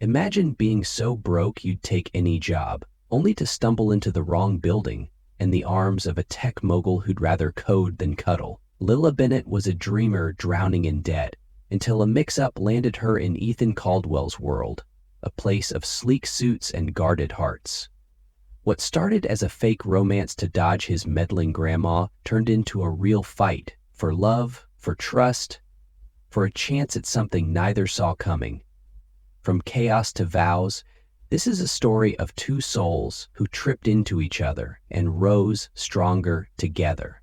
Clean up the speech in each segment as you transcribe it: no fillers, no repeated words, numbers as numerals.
Imagine being so broke you'd take any job, only to stumble into the wrong building and the arms of a tech mogul who'd rather code than cuddle. Lila Bennett was a dreamer drowning in debt until a mix-up landed her in Ethan Caldwell's world, a place of sleek suits and guarded hearts. What started as a fake romance to dodge his meddling grandma turned into a real fight for love, for trust, for a chance at something neither saw coming. From chaos to vows, this is a story of two souls who tripped into each other and rose stronger together.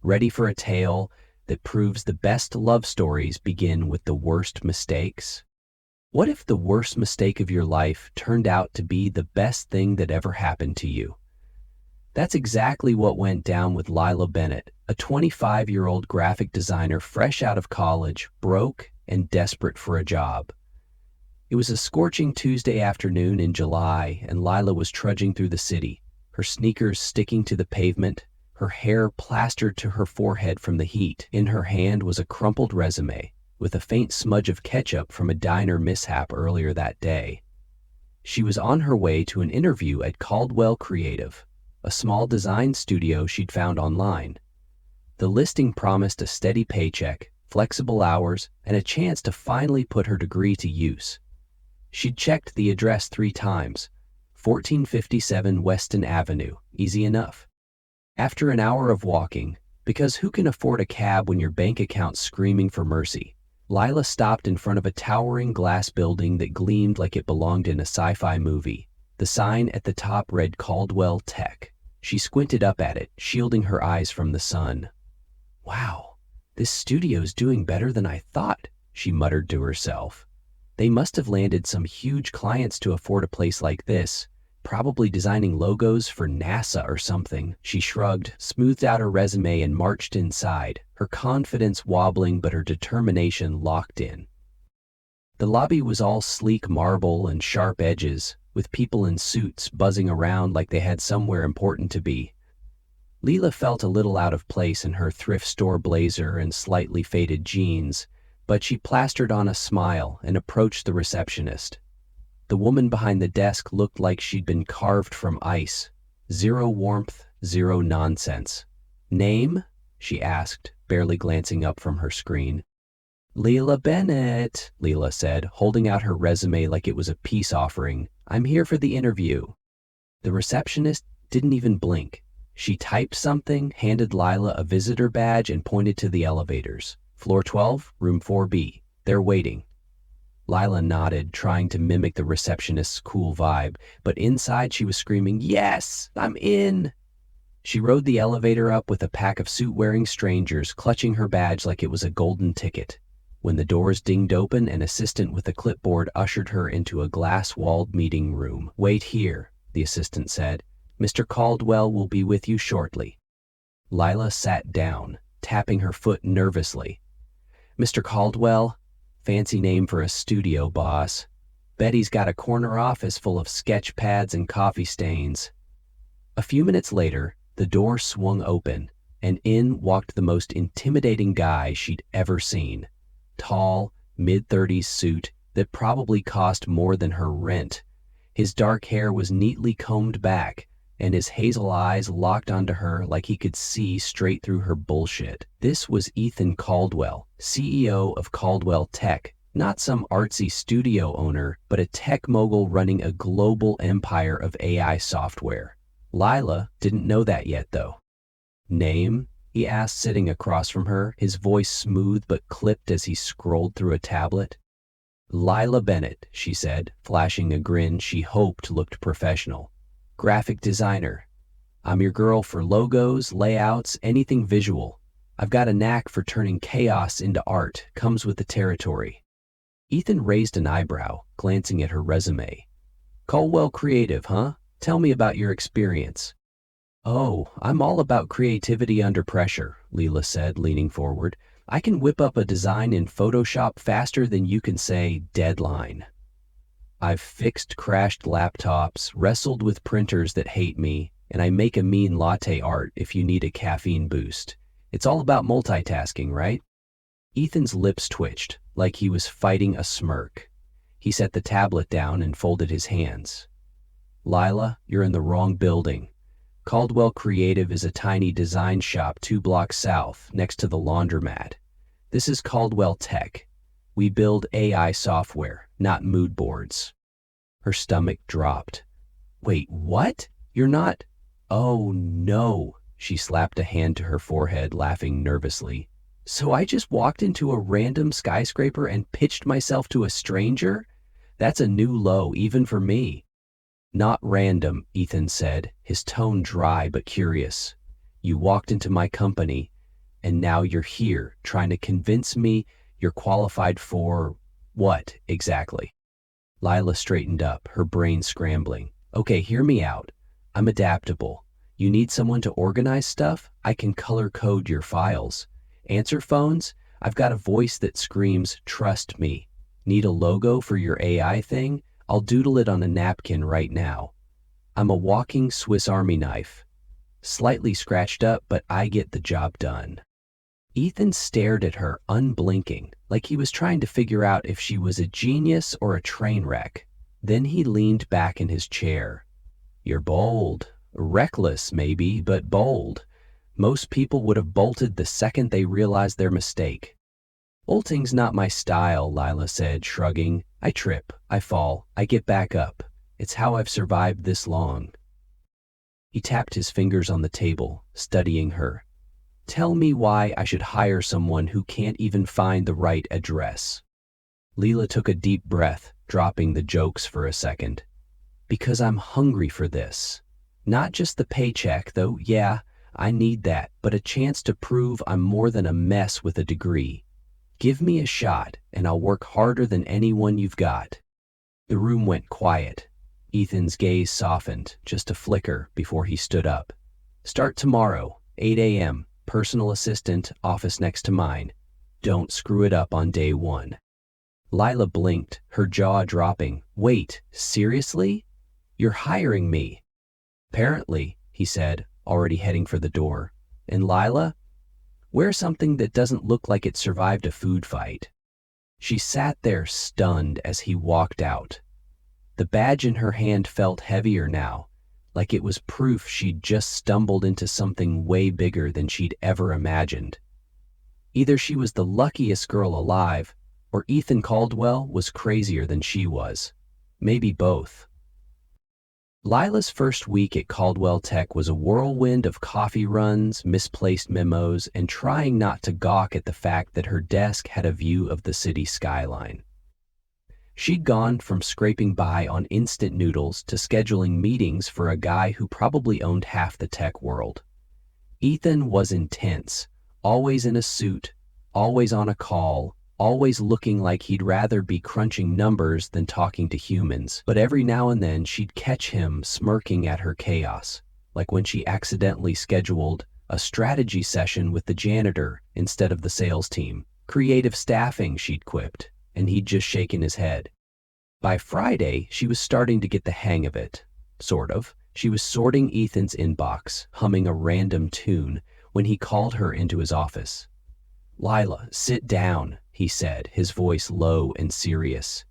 Ready for a tale that proves the best love stories begin with the worst mistakes? What if the worst mistake of your life turned out to be the best thing that ever happened to you? That's exactly what went down with Lila Bennett, a 25-year-old graphic designer fresh out of college, broke and desperate for a job. It was a scorching Tuesday afternoon in July, and Lila was trudging through the city, her sneakers sticking to the pavement, her hair plastered to her forehead from the heat. In her hand was a crumpled resume, with a faint smudge of ketchup from a diner mishap earlier that day. She was on her way to an interview at Caldwell Creative, a small design studio she'd found online. The listing promised a steady paycheck, flexible hours, and a chance to finally put her degree to use. She'd checked the address 3 times, 1457 Weston Avenue, easy enough. After an hour of walking, because who can afford a cab when your bank account's screaming for mercy, Lila stopped in front of a towering glass building that gleamed like it belonged in a sci-fi movie. The sign at the top read Caldwell Tech. She squinted up at it, shielding her eyes from the sun. "Wow, this studio's doing better than I thought," she muttered to herself. "They must have landed some huge clients to afford a place like this, probably designing logos for NASA or something." She shrugged, smoothed out her resume, and marched inside, her confidence wobbling but her determination locked in. The lobby was all sleek marble and sharp edges, with people in suits buzzing around like they had somewhere important to be. Lila felt a little out of place in her thrift store blazer and slightly faded jeans, but she plastered on a smile and approached the receptionist. The woman behind the desk looked like she'd been carved from ice. Zero warmth, zero nonsense. "Name?" she asked, barely glancing up from her screen. "Lila Bennett," Lila said, holding out her resume like it was a peace offering. "I'm here for the interview." The receptionist didn't even blink. She typed something, handed Lila a visitor badge, and pointed to the elevators. "Floor 12, room 4B. They're waiting." Lila nodded, trying to mimic the receptionist's cool vibe, but inside she was screaming, "Yes, I'm in!" She rode the elevator up with a pack of suit-wearing strangers clutching her badge like it was a golden ticket. When the doors dinged open, an assistant with a clipboard ushered her into a glass-walled meeting room. "Wait here," the assistant said. "Mr. Caldwell will be with you shortly." Lila sat down, tapping her foot nervously. "Mr. Caldwell, fancy name for a studio boss. Bet he's got a corner office full of sketch pads and coffee stains." A few minutes later, the door swung open, and in walked the most intimidating guy she'd ever seen. Tall, mid-30s suit that probably cost more than her rent. His dark hair was neatly combed back, and his hazel eyes locked onto her like he could see straight through her bullshit. This was Ethan Caldwell, CEO of Caldwell Tech, not some artsy studio owner, but a tech mogul running a global empire of AI software. Lila didn't know that yet, though. "Name?" he asked, sitting across from her, his voice smooth but clipped as he scrolled through a tablet. "Lila Bennett," she said, flashing a grin she hoped looked professional. "Graphic designer. I'm your girl for logos, layouts, anything visual. I've got a knack for turning chaos into art, comes with the territory." Ethan raised an eyebrow, glancing at her resume. "Caldwell Creative, huh? Tell me about your experience." "Oh, I'm all about creativity under pressure," Lila said, leaning forward. "I can whip up a design in Photoshop faster than you can say deadline. I've fixed crashed laptops, wrestled with printers that hate me, and I make a mean latte art if you need a caffeine boost. It's all about multitasking, right?" Ethan's lips twitched, like he was fighting a smirk. He set the tablet down and folded his hands. Lila, you're in the wrong building. Caldwell Creative is a tiny design shop 2 blocks south, next to the laundromat. This is Caldwell Tech. We build AI software, not mood boards. Her stomach dropped. Wait, what? You're not... Oh, no. She slapped a hand to her forehead, laughing nervously. So I just walked into a random skyscraper and pitched myself to a stranger? That's a new low, even for me. Not random, Ethan said, his tone dry but curious. You walked into my company, and now you're here, trying to convince me you're qualified for... what, exactly? Lila straightened up, her brain scrambling. Okay, hear me out. I'm adaptable. You need someone to organize stuff? I can color code your files. Answer phones? I've got a voice that screams, trust me. Need a logo for your AI thing? I'll doodle it on a napkin right now. I'm a walking Swiss Army knife. Slightly scratched up, but I get the job done. Ethan stared at her, unblinking, like he was trying to figure out if she was a genius or a train wreck. Then he leaned back in his chair. You're bold. Reckless, maybe, but bold. Most people would have bolted the second they realized their mistake. Bolting's not my style, Lila said, shrugging. I trip, I fall, I get back up. It's how I've survived this long. He tapped his fingers on the table, studying her. Tell me why I should hire someone who can't even find the right address. Lila took a deep breath, dropping the jokes for a second. Because I'm hungry for this. Not just the paycheck, though, yeah, I need that, but a chance to prove I'm more than a mess with a degree. Give me a shot, and I'll work harder than anyone you've got. The room went quiet. Ethan's gaze softened, just a flicker, before he stood up. Start tomorrow, 8 a.m., personal assistant, office next to mine. Don't screw it up on day one. Lila blinked, her jaw dropping. Wait, seriously? You're hiring me? Apparently, he said, already heading for the door. And Lila? Wear something that doesn't look like it survived a food fight. She sat there stunned as he walked out. The badge in her hand felt heavier now, like it was proof she'd just stumbled into something way bigger than she'd ever imagined. Either she was the luckiest girl alive, or Ethan Caldwell was crazier than she was. Maybe both. Lila's first week at Caldwell Tech was a whirlwind of coffee runs, misplaced memos, and trying not to gawk at the fact that her desk had a view of the city skyline. She'd gone from scraping by on instant noodles to scheduling meetings for a guy who probably owned half the tech world. Ethan was intense, always in a suit, always on a call, always looking like he'd rather be crunching numbers than talking to humans. But every now and then she'd catch him smirking at her chaos, like when she accidentally scheduled a strategy session with the janitor instead of the sales team. Creative staffing, she'd quipped, and he'd just shaken his head. By Friday, she was starting to get the hang of it. Sort of. She was sorting Ethan's inbox, humming a random tune, when he called her into his office. Lila, sit down, he said, his voice low and serious.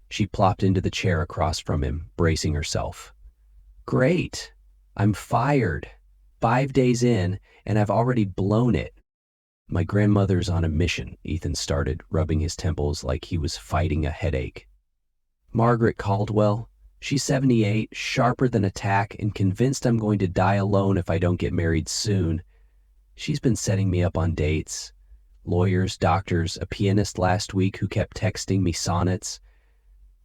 She plopped into the chair across from him, bracing herself. Great. I'm fired. 5 days in, and I've already blown it. My grandmother's on a mission, Ethan started, rubbing his temples like he was fighting a headache. Margaret Caldwell. She's 78, sharper than a tack, and convinced I'm going to die alone if I don't get married soon. She's been setting me up on dates. Lawyers, doctors, a pianist last week who kept texting me sonnets.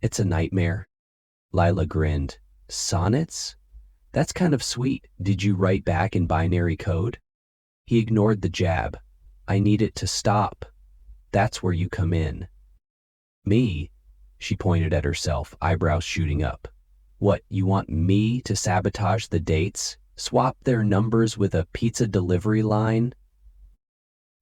It's a nightmare. Lila grinned. Sonnets? That's kind of sweet. Did you write back in binary code? He ignored the jab. I need it to stop. That's where you come in. Me? She pointed at herself, eyebrows shooting up. What, you want me to sabotage the dates? Swap their numbers with a pizza delivery line?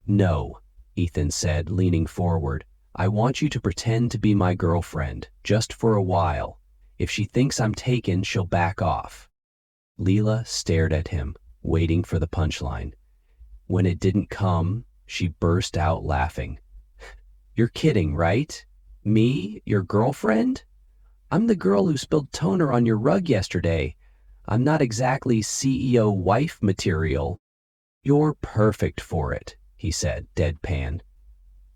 No, Ethan said, leaning forward. I want you to pretend to be my girlfriend, just for a while. If she thinks I'm taken, she'll back off. Lila stared at him, waiting for the punchline. When it didn't come, she burst out laughing. You're kidding, right? Me? Your girlfriend? I'm the girl who spilled toner on your rug yesterday. I'm not exactly CEO wife material. You're perfect for it, he said, deadpan.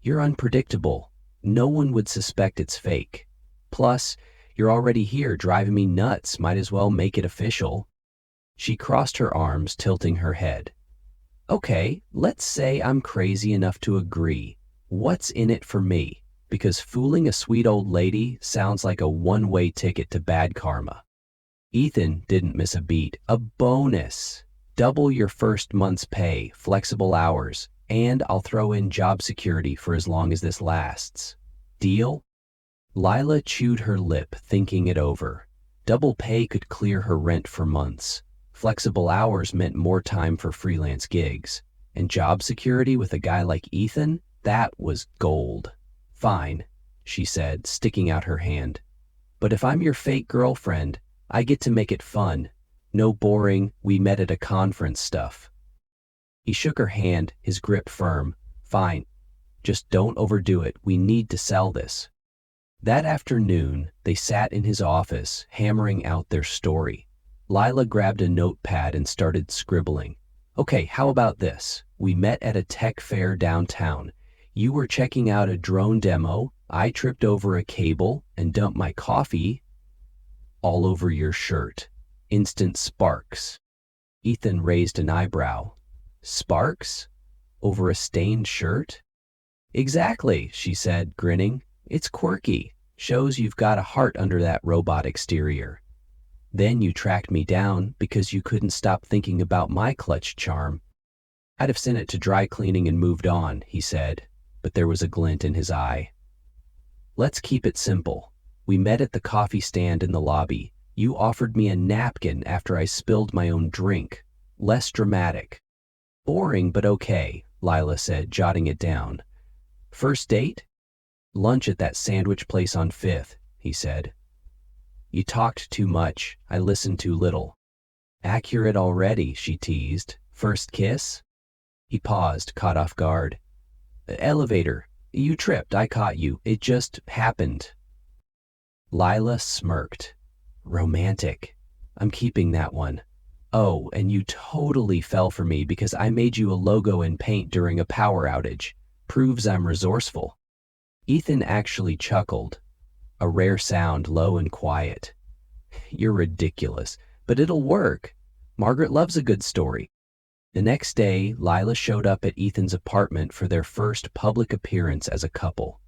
You're unpredictable. No one would suspect it's fake. Plus, you're already here driving me nuts. Might as well make it official. She crossed her arms, tilting her head. Okay, let's say I'm crazy enough to agree. What's in it for me? Because fooling a sweet old lady sounds like a one-way ticket to bad karma. Ethan didn't miss a beat. A bonus. Double your first month's pay, flexible hours, and I'll throw in job security for as long as this lasts. Deal? Lila chewed her lip, thinking it over. Double pay could clear her rent for months. Flexible hours meant more time for freelance gigs. And job security with a guy like Ethan? That was gold. Fine, she said, sticking out her hand. But if I'm your fake girlfriend, I get to make it fun. No boring, we met at a conference stuff. He shook her hand, his grip firm. Fine. Just don't overdo it. We need to sell this. That afternoon, they sat in his office, hammering out their story. Lila grabbed a notepad and started scribbling. Okay, how about this? We met at a tech fair downtown. You were checking out a drone demo. I tripped over a cable and dumped my coffee all over your shirt. Instant sparks. Ethan raised an eyebrow. Sparks? Over a stained shirt? Exactly, she said, grinning. It's quirky. Shows you've got a heart under that robot exterior. Then you tracked me down because you couldn't stop thinking about my clutch charm. I'd have sent it to dry cleaning and moved on, he said, but there was a glint in his eye. Let's keep it simple. We met at the coffee stand in the lobby. You offered me a napkin after I spilled my own drink. Less dramatic. Boring, but okay, Lila said, jotting it down. First date? Lunch at that sandwich place on 5th, he said. You talked too much. I listened too little. Accurate already, she teased. First kiss? He paused, caught off guard. Elevator. You tripped. I caught you. It just happened. Lila smirked. Romantic. I'm keeping that one. Oh, and you totally fell for me because I made you a logo in paint during a power outage. Proves I'm resourceful. Ethan actually chuckled. A rare sound, low and quiet. You're ridiculous, but it'll work. Margaret loves a good story. The next day, Lila showed up at Ethan's apartment for their first public appearance as a couple.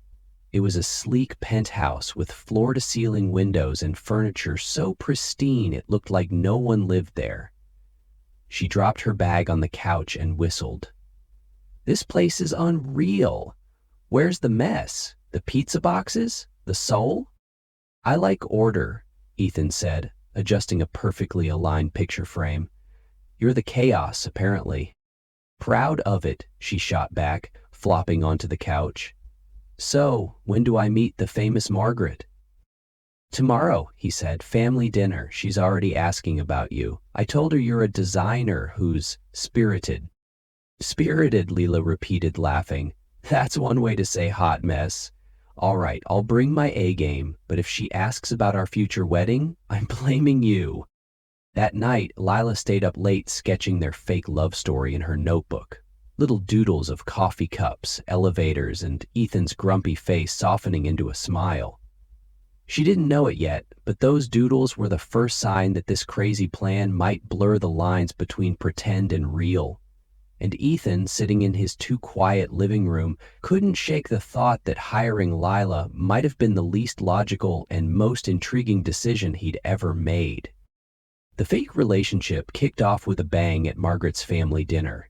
It was a sleek penthouse with floor-to-ceiling windows and furniture so pristine it looked like no one lived there. She dropped her bag on the couch and whistled. This place is unreal. Where's the mess? The pizza boxes? The soul? I like order, Ethan said, adjusting a perfectly aligned picture frame. You're the chaos, apparently. Proud of it, she shot back, flopping onto the couch. So, when do I meet the famous Margaret? Tomorrow, he said, family dinner. She's already asking about you. I told her you're a designer who's spirited. Spirited, Lila repeated, laughing. That's one way to say hot mess. All right, I'll bring my A game, but if she asks about our future wedding, I'm blaming you. That night, Lila stayed up late sketching their fake love story in her notebook. Little doodles of coffee cups, elevators, and Ethan's grumpy face softening into a smile. She didn't know it yet, but those doodles were the first sign that this crazy plan might blur the lines between pretend and real. And Ethan, sitting in his too-quiet living room, couldn't shake the thought that hiring Lila might have been the least logical and most intriguing decision he'd ever made. The fake relationship kicked off with a bang at Margaret's family dinner.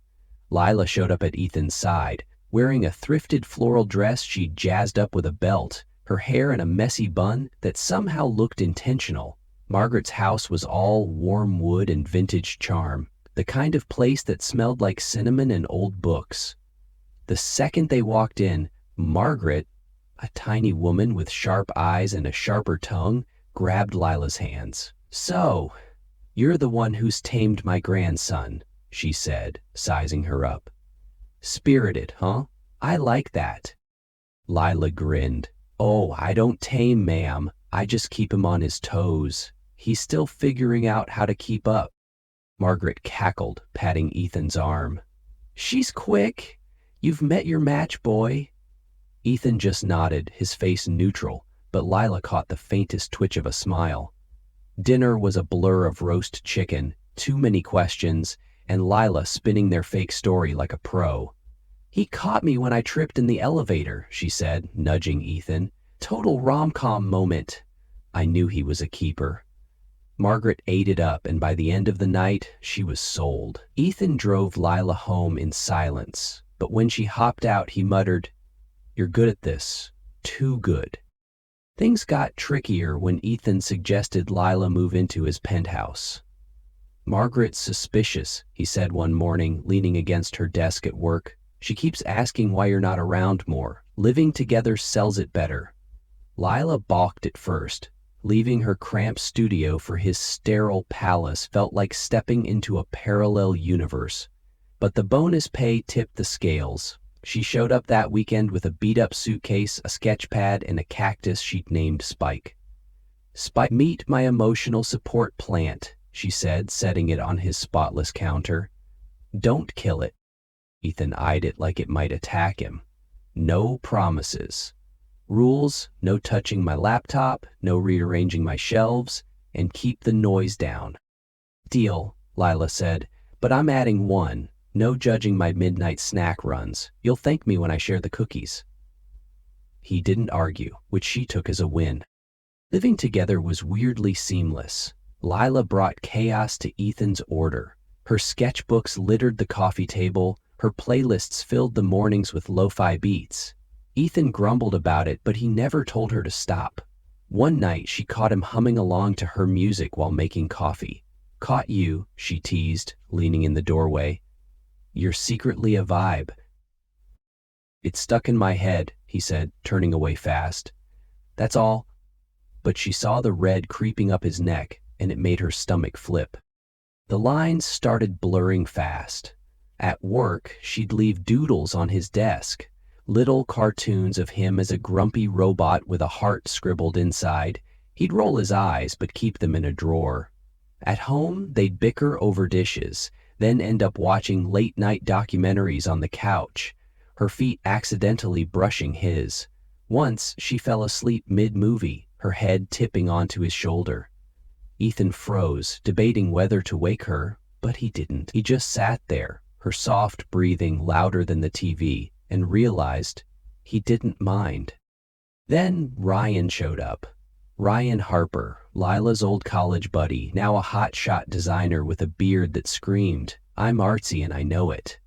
Lila showed up at Ethan's side, wearing a thrifted floral dress she'd jazzed up with a belt, her hair in a messy bun that somehow looked intentional. Margaret's house was all warm wood and vintage charm, the kind of place that smelled like cinnamon and old books. The second they walked in, Margaret, a tiny woman with sharp eyes and a sharper tongue, grabbed Lila's hands. So, you're the one who's tamed my grandson, she said, sizing her up. Spirited, huh? I like that. Lila grinned. Oh, I don't tame, ma'am. I just keep him on his toes. He's still figuring out how to keep up. Margaret cackled, patting Ethan's arm. She's quick. You've met your match, boy. Ethan just nodded, his face neutral, but Lila caught the faintest twitch of a smile. Dinner was a blur of roast chicken, too many questions, and Lila spinning their fake story like a pro. He caught me when I tripped in the elevator, she said, nudging Ethan. Total rom-com moment. I knew he was a keeper. Margaret ate it up, and by the end of the night, she was sold. Ethan drove Lila home in silence, but when she hopped out, he muttered, "You're good at this. Too good." Things got trickier when Ethan suggested Lila move into his penthouse. "Margaret's suspicious," he said one morning, leaning against her desk at work. "She keeps asking why you're not around more. Living together sells it better." Lila balked at first. Leaving her cramped studio for his sterile palace felt like stepping into a parallel universe. But the bonus pay tipped the scales. She showed up that weekend with a beat-up suitcase, a sketch pad, and a cactus she'd named Spike. "Spike, meet my emotional support plant," she said, setting it on his spotless counter. "Don't kill it." Ethan eyed it like it might attack him. "No promises. Rules: no touching my laptop, no rearranging my shelves, and keep the noise down." "Deal," Lila said, "but I'm adding one. No judging my midnight snack runs. You'll thank me when I share the cookies." He didn't argue, which she took as a win. Living together was weirdly seamless. Lila brought chaos to Ethan's order. Her sketchbooks littered the coffee table, her playlists filled the mornings with lo-fi beats. Ethan grumbled about it, but he never told her to stop. One night, she caught him humming along to her music while making coffee. "Caught you," she teased, leaning in the doorway. "You're secretly a vibe." "It's stuck in my head," he said, turning away fast. "That's all." But she saw the red creeping up his neck, and it made her stomach flip. The lines started blurring fast. At work, she'd leave doodles on his desk. Little cartoons of him as a grumpy robot with a heart scribbled inside. He'd roll his eyes, but keep them in a drawer. At home, they'd bicker over dishes, then end up watching late-night documentaries on the couch, her feet accidentally brushing his. Once, she fell asleep mid-movie, her head tipping onto his shoulder. Ethan froze, debating whether to wake her, but he didn't. He just sat there, her soft breathing louder than the TV, and realized he didn't mind. Then Ryan showed up. Ryan Harper, Lila's old college buddy, now a hotshot designer with a beard that screamed, "I'm artsy and I know it."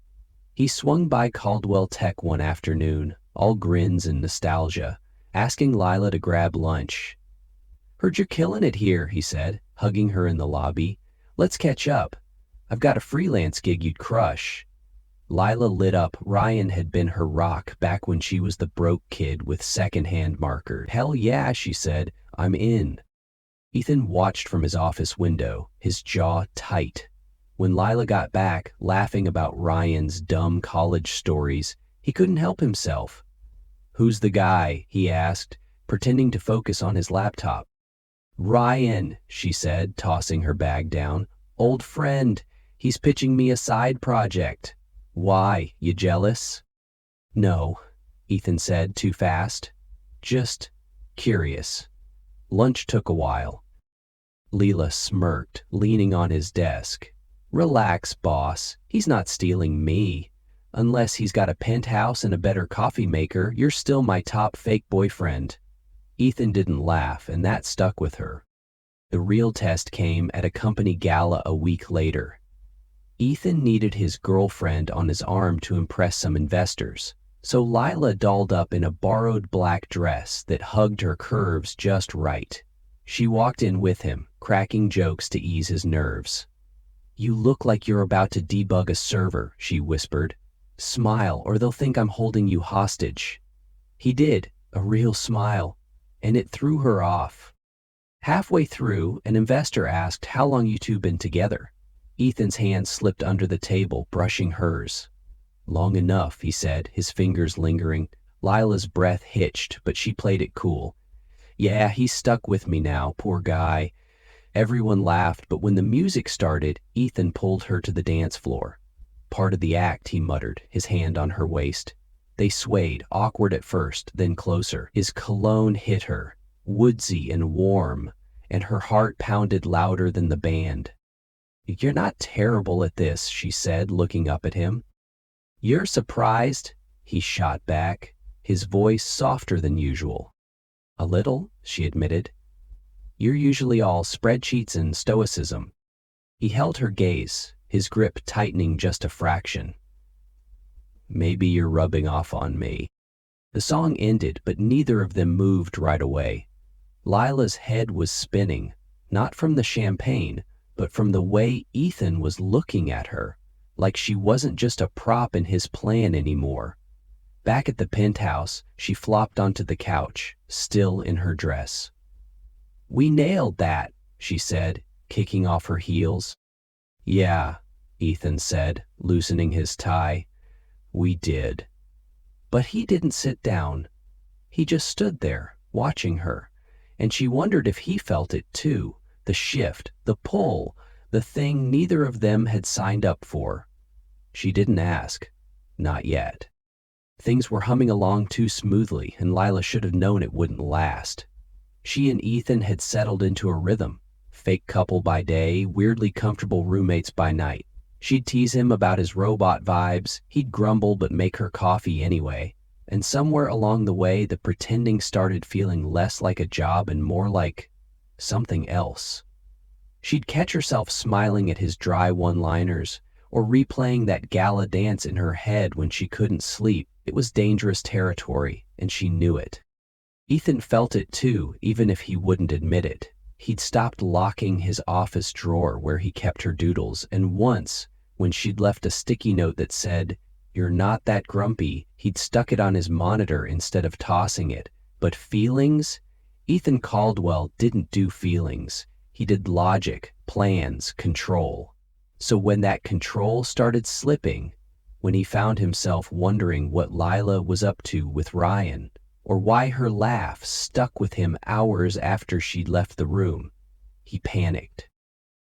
He swung by Caldwell Tech one afternoon, all grins and nostalgia, asking Lila to grab lunch. "Heard you're killing it here," he said, hugging her in the lobby. "Let's catch up. I've got a freelance gig you'd crush." Lila lit up. Ryan had been her rock back when she was the broke kid with secondhand markers. "Hell yeah," she said, "I'm in." Ethan watched from his office window, his jaw tight. When Lila got back, laughing about Ryan's dumb college stories, he couldn't help himself. "Who's the guy?" he asked, pretending to focus on his laptop. "Ryan," she said, tossing her bag down. "Old friend. He's pitching me a side project." "Why, you jealous?" "No," Ethan said, too fast. "Just curious." Lunch took a while. Lila smirked, leaning on his desk. "Relax, boss. He's not stealing me. Unless he's got a penthouse and a better coffee maker, you're still my top fake boyfriend." Ethan didn't laugh, and that stuck with her. The real test came at a company gala a week later. Ethan needed his girlfriend on his arm to impress some investors, so Lila dolled up in a borrowed black dress that hugged her curves just right. She walked in with him, cracking jokes to ease his nerves. "You look like you're about to debug a server," she whispered. "Smile, or they'll think I'm holding you hostage." He did, a real smile, and it threw her off. Halfway through, an investor asked how long you two been together. Ethan's hand slipped under the table, brushing hers. "Long enough," he said, his fingers lingering, Lila's breath hitched, but she played it cool. Yeah, he's stuck with me now, poor guy. Everyone laughed, but when the music started, Ethan pulled her to the dance floor. Part of the act, he muttered, his hand on her waist. They swayed, awkward at first, then closer. His cologne hit her, woodsy and warm, and her heart pounded louder than the band. You're not terrible at this, she said, looking up at him. You're surprised? He shot back, his voice softer than usual. A little, she admitted. You're usually all spreadsheets and stoicism. He held her gaze, his grip tightening just a fraction. Maybe you're rubbing off on me. The song ended, but neither of them moved right away. Lila's head was spinning, not from the champagne, but from the way Ethan was looking at her, like she wasn't just a prop in his plan anymore. Back at the penthouse, she flopped onto the couch, still in her dress. We nailed that, she said, kicking off her heels. Yeah, Ethan said, loosening his tie. We did. But he didn't sit down. He just stood there, watching her, and she wondered if he felt it too, the shift, the pull, the thing neither of them had signed up for. She didn't ask. Not yet. Things were humming along too smoothly, and Lila should have known it wouldn't last. She and Ethan had settled into a rhythm, fake couple by day, weirdly comfortable roommates by night. She'd tease him about his robot vibes, he'd grumble but make her coffee anyway, and somewhere along the way the pretending started feeling less like a job and more like something else. She'd catch herself smiling at his dry one-liners, or replaying that gala dance in her head when she couldn't sleep. It was dangerous territory, and she knew it. Ethan felt it too, even if he wouldn't admit it. He'd stopped locking his office drawer where he kept her doodles, and once, when she'd left a sticky note that said, "You're not that grumpy," he'd stuck it on his monitor instead of tossing it. But feelings? Ethan Caldwell didn't do feelings. He did logic, plans, control. So when that control started slipping, when he found himself wondering what Lila was up to with Ryan, or why her laugh stuck with him hours after she'd left the room, he panicked.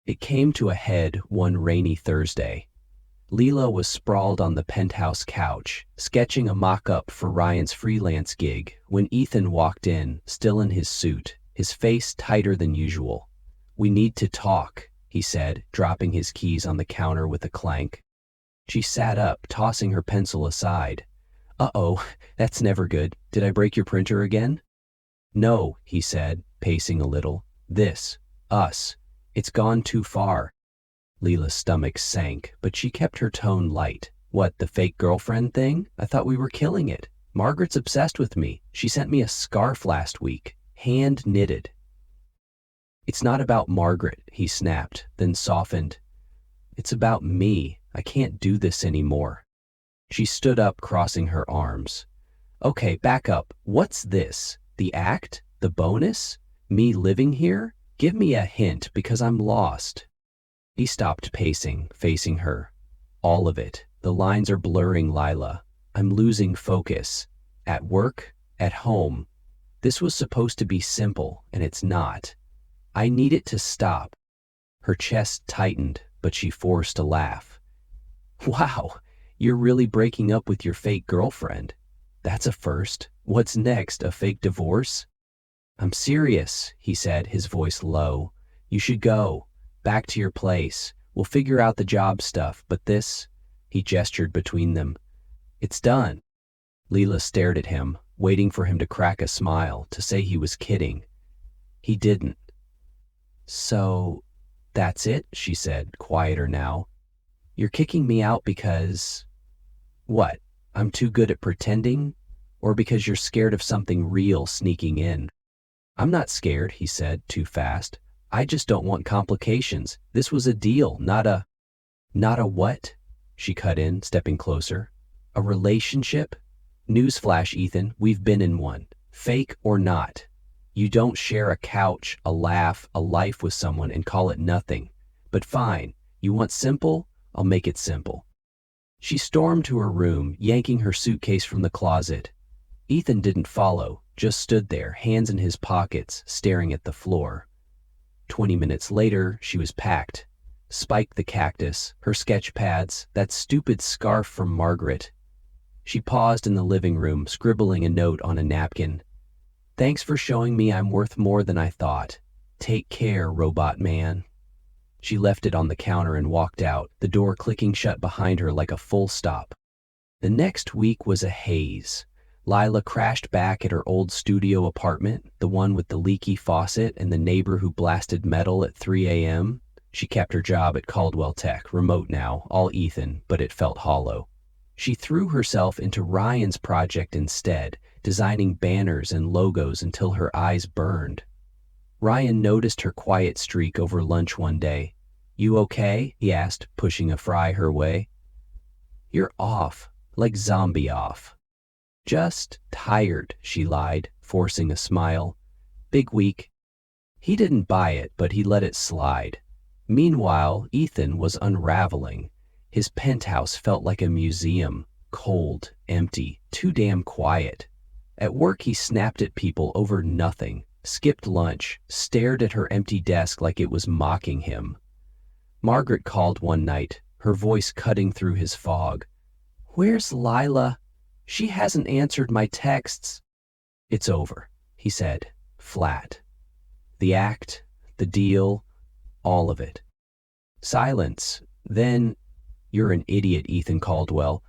It came to a head one rainy Thursday. Lila was sprawled on the penthouse couch, sketching a mock-up for Ryan's freelance gig, when Ethan walked in, still in his suit, his face tighter than usual. We need to talk, he said, dropping his keys on the counter with a clank. She sat up, tossing her pencil aside. Uh-oh, that's never good. Did I break your printer again? No, he said, pacing a little. Us. It's gone too far. Lila's stomach sank, but she kept her tone light. What, the fake girlfriend thing? I thought we were killing it. Margaret's obsessed with me. She sent me a scarf last week, hand knitted. It's not about Margaret, he snapped, then softened. It's about me. I can't do this anymore. She stood up, crossing her arms. Okay, back up. What's this? The act? The bonus? Me living here? Give me a hint, because I'm lost. He stopped pacing, facing her. All of it. The lines are blurring, Lila. I'm losing focus. At work, at home. This was supposed to be simple, and it's not. I need it to stop. Her chest tightened, but she forced a laugh. Wow, you're really breaking up with your fake girlfriend. That's a first. What's next, a fake divorce? I'm serious, he said, his voice low. You should go. Back to your place. We'll figure out the job stuff, but this, he gestured between them. It's done. Lila stared at him, waiting for him to crack a smile, to say he was kidding. He didn't. So, that's it, she said, quieter now. You're kicking me out because... What? I'm too good at pretending? Or because you're scared of something real sneaking in? I'm not scared, he said, too fast. I just don't want complications. This was a deal, not a... Not a what? She cut in, stepping closer. A relationship? Newsflash, Ethan, we've been in one. Fake or not. You don't share a couch, a laugh, a life with someone and call it nothing. But fine, you want simple? I'll make it simple. She stormed to her room, yanking her suitcase from the closet. Ethan didn't follow, just stood there, hands in his pockets, staring at the floor. 20 minutes later, she was packed. Spike the cactus, her sketch pads, that stupid scarf from Margaret. She paused in the living room, scribbling a note on a napkin. "Thanks for showing me I'm worth more than I thought. Take care, robot man." She left it on the counter and walked out, the door clicking shut behind her like a full stop. The next week was a haze. Lila crashed back at her old studio apartment, the one with the leaky faucet and the neighbor who blasted metal at 3 a.m. She kept her job at Caldwell Tech, remote now, all Ethan, but it felt hollow. She threw herself into Ryan's project instead, designing banners and logos until her eyes burned. Ryan noticed her quiet streak over lunch one day. "You okay?" he asked, pushing a fry her way. "You're off, like zombie off." "Just tired," she lied, forcing a smile. "Big week." He didn't buy it, but he let it slide. Meanwhile, Ethan was unraveling. His penthouse felt like a museum, cold, empty, too damn quiet. At work, he snapped at people over nothing, skipped lunch, stared at her empty desk like it was mocking him. Margaret called one night, her voice cutting through his fog. "Where's Lila? She hasn't answered my texts." "It's over," he said, flat. The act, the deal, all of it. Silence. Then, "You're an idiot, Ethan Caldwell."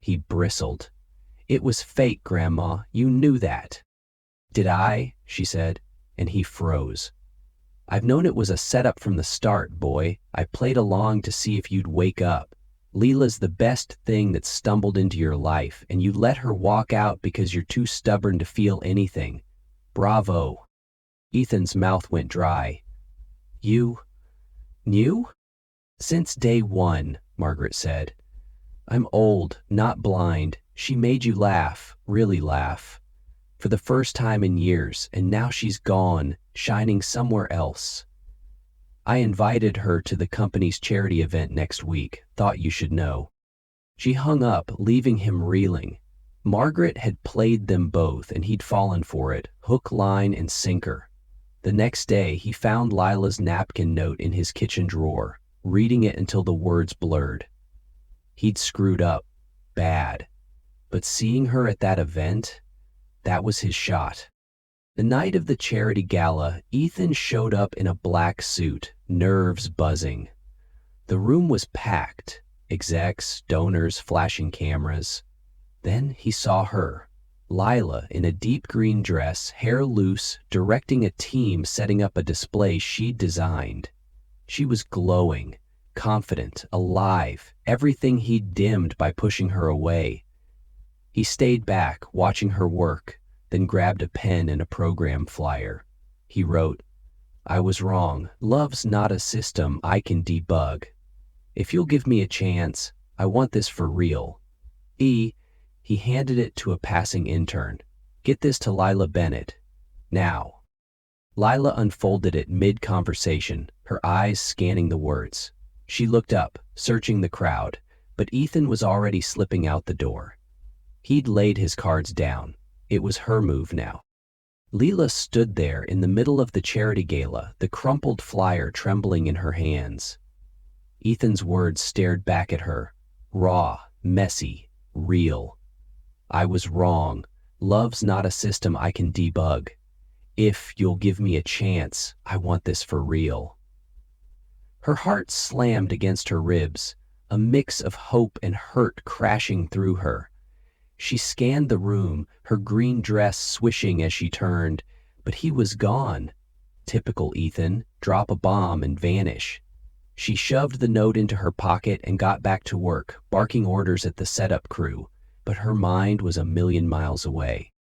He bristled. "It was fake, Grandma. You knew that." "Did I?" she said, and he froze. "I've known it was a setup from the start, boy. I played along to see if you'd wake up. Leela's the best thing that stumbled into your life, and you let her walk out because you're too stubborn to feel anything. Bravo." Ethan's mouth went dry. "You knew?" "Since day one," Margaret said. "I'm old, not blind. She made you laugh, really laugh. For the first time in years, and now she's gone, shining somewhere else. I invited her to the company's charity event next week, thought you should know." She hung up, leaving him reeling. Margaret had played them both, and he'd fallen for it, hook, line, and sinker. The next day, he found Lila's napkin note in his kitchen drawer, reading it until the words blurred. He'd screwed up, bad. But seeing her at that event, that was his shot. The night of the charity gala, Ethan showed up in a black suit, nerves buzzing. The room was packed, execs, donors, flashing cameras. Then he saw her, Lila, in a deep green dress, hair loose, directing a team setting up a display she'd designed. She was glowing, confident, alive, everything he'd dimmed by pushing her away. He stayed back, watching her work, then grabbed a pen and a program flyer. He wrote, "I was wrong. Love's not a system I can debug. If you'll give me a chance, I want this for real. He handed it to a passing intern. "Get this to Lila Bennett. Now." Lila unfolded it mid-conversation, her eyes scanning the words. She looked up, searching the crowd, but Ethan was already slipping out the door. He'd laid his cards down. It was her move now. Leela stood there in the middle of the charity gala, the crumpled flyer trembling in her hands. Ethan's words stared back at her, raw, messy, real. "I was wrong. Love's not a system I can debug. If you'll give me a chance, I want this for real." Her heart slammed against her ribs, a mix of hope and hurt crashing through her. She scanned the room, her green dress swishing as she turned, but he was gone. Typical Ethan, drop a bomb and vanish. She shoved the note into her pocket and got back to work, barking orders at the setup crew, but her mind was a million miles away.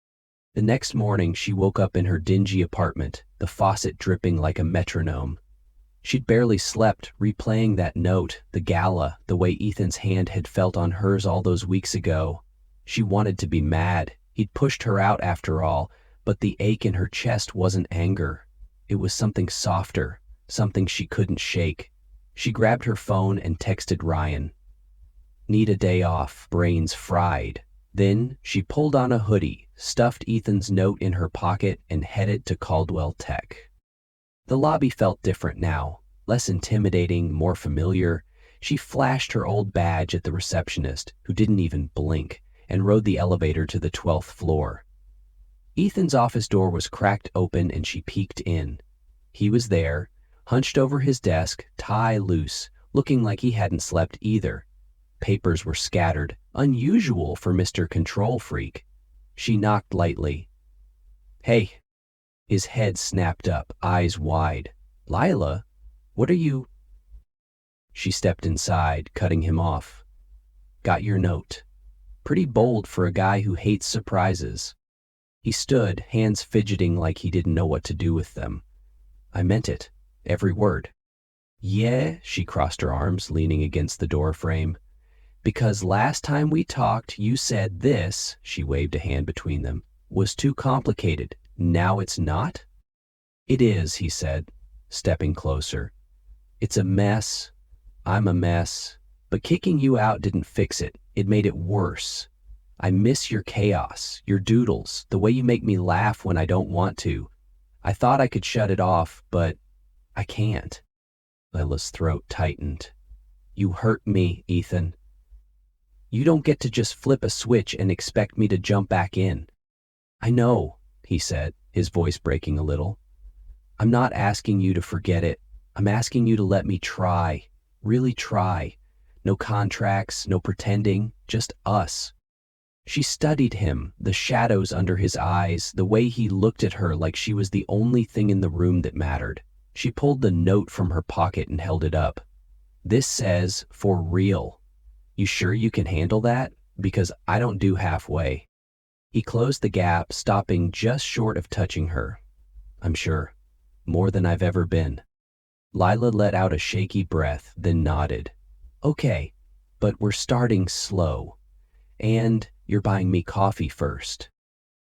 The next morning, she woke up in her dingy apartment, the faucet dripping like a metronome. She'd barely slept, replaying that note, the gala, the way Ethan's hand had felt on hers all those weeks ago. She wanted to be mad. He'd pushed her out after all, but the ache in her chest wasn't anger. It was something softer, something she couldn't shake. She grabbed her phone and texted Ryan. "Need a day off, brains fried. Then she pulled on a hoodie, stuffed Ethan's note in her pocket, and headed to Caldwell Tech. The lobby felt different now, less intimidating, more familiar. She flashed her old badge at the receptionist, who didn't even blink, and rode the elevator to the 12th floor. Ethan's office door was cracked open and she peeked in. He was there, hunched over his desk, tie loose, looking like he hadn't slept either. Papers were scattered, unusual for Mr. Control Freak. She knocked lightly. "Hey." His head snapped up, eyes wide. "Lila, what are you—" She stepped inside, cutting him off. "Got your note." Pretty bold for a guy who hates surprises. He stood, hands fidgeting like he didn't know what to do with them. "I meant it, every word." "Yeah," she crossed her arms, leaning against the door frame. "Because last time we talked, you said this," she waved a hand between them, "was too complicated. Now it's not?" "It is," he said, stepping closer. "It's a mess. I'm a mess. But kicking you out didn't fix it. It made it worse. I miss your chaos, your doodles, the way you make me laugh when I don't want to. I thought I could shut it off, but I can't." Lila's throat tightened. "You hurt me, Ethan. You don't get to just flip a switch and expect me to jump back in." "I know," he said, his voice breaking a little. "I'm not asking you to forget it. I'm asking you to let me try, really try. No contracts, no pretending, just us." She studied him, the shadows under his eyes, the way he looked at her like she was the only thing in the room that mattered. She pulled the note from her pocket and held it up. "This says, for real. You sure you can handle that? Because I don't do halfway." He closed the gap, stopping just short of touching her. "I'm sure. More than I've ever been." Lila let out a shaky breath, then nodded. "Okay, but we're starting slow. And you're buying me coffee first."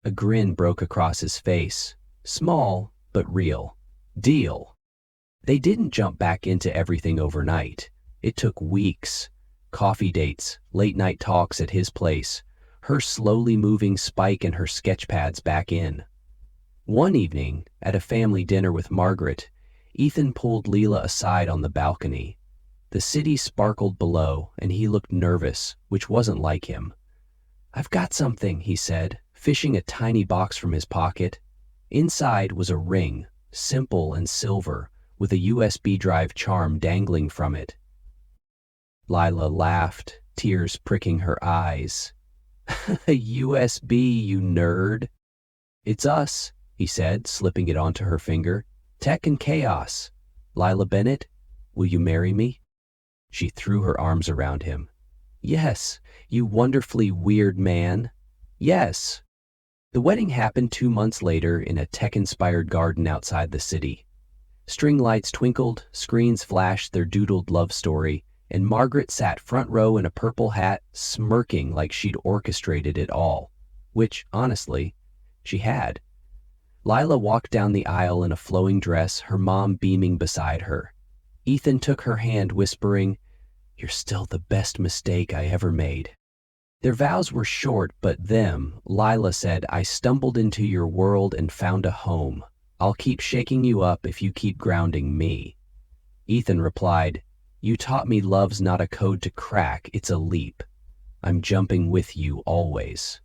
A grin broke across his face. Small, but real. Deal. They didn't jump back into everything overnight. It took weeks. Coffee dates, late-night talks at his place, her slowly moving Spike and her sketch pads back in. One evening, at a family dinner with Margaret, Ethan pulled Lila aside on the balcony. The city sparkled below, and he looked nervous, which wasn't like him. "I've got something," he said, fishing a tiny box from his pocket. Inside was a ring, simple and silver, with a USB drive charm dangling from it. Lila laughed, tears pricking her eyes. "A USB, you nerd." "It's us," he said, slipping it onto her finger. "Tech and chaos. Lila Bennett, will you marry me?" She threw her arms around him. "Yes, you wonderfully weird man. Yes." The wedding happened 2 months later in a tech-inspired garden outside the city. String lights twinkled, screens flashed their doodled love story, and Margaret sat front row in a purple hat, smirking like she'd orchestrated it all, which, honestly, she had. Lila walked down the aisle in a flowing dress, her mom beaming beside her. Ethan took her hand, whispering, "You're still the best mistake I ever made." Their vows were short, but Lila said, "I stumbled into your world and found a home. I'll keep shaking you up if you keep grounding me." Ethan replied, "You taught me love's not a code to crack, it's a leap. I'm jumping with you always."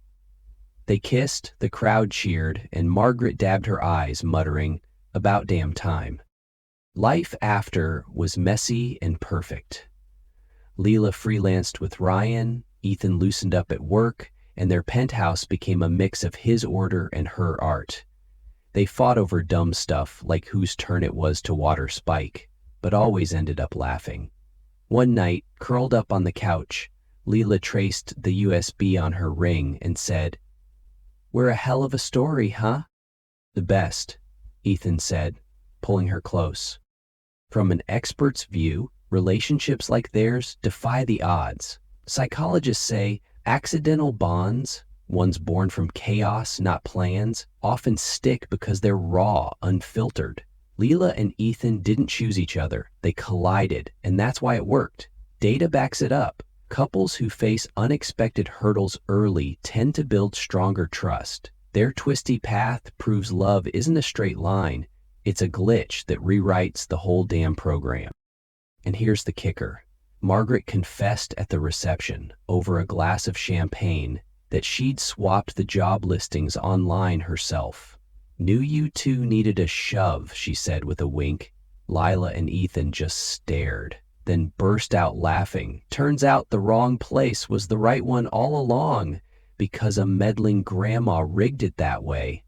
They kissed, the crowd cheered, and Margaret dabbed her eyes, muttering, "About damn time." Life after was messy and perfect. Lila freelanced with Ryan, Ethan loosened up at work, and their penthouse became a mix of his order and her art. They fought over dumb stuff like whose turn it was to water Spike, but always ended up laughing. One night, curled up on the couch, Lila traced the USB on her ring and said, "We're a hell of a story, huh?" "The best," Ethan said, pulling her close. From an expert's view, relationships like theirs defy the odds. Psychologists say accidental bonds, ones born from chaos, not plans, often stick because they're raw, unfiltered. Lila and Ethan didn't choose each other. They collided, and that's why it worked. Data backs it up. Couples who face unexpected hurdles early tend to build stronger trust. Their twisty path proves love isn't a straight line, it's a glitch that rewrites the whole damn program. And here's the kicker. Margaret confessed at the reception, over a glass of champagne, that she'd swapped the job listings online herself. Knew you two needed a shove, she said with a wink. Lila and Ethan just stared, then burst out laughing. Turns out the wrong place was the right one all along, because a meddling grandma rigged it that way.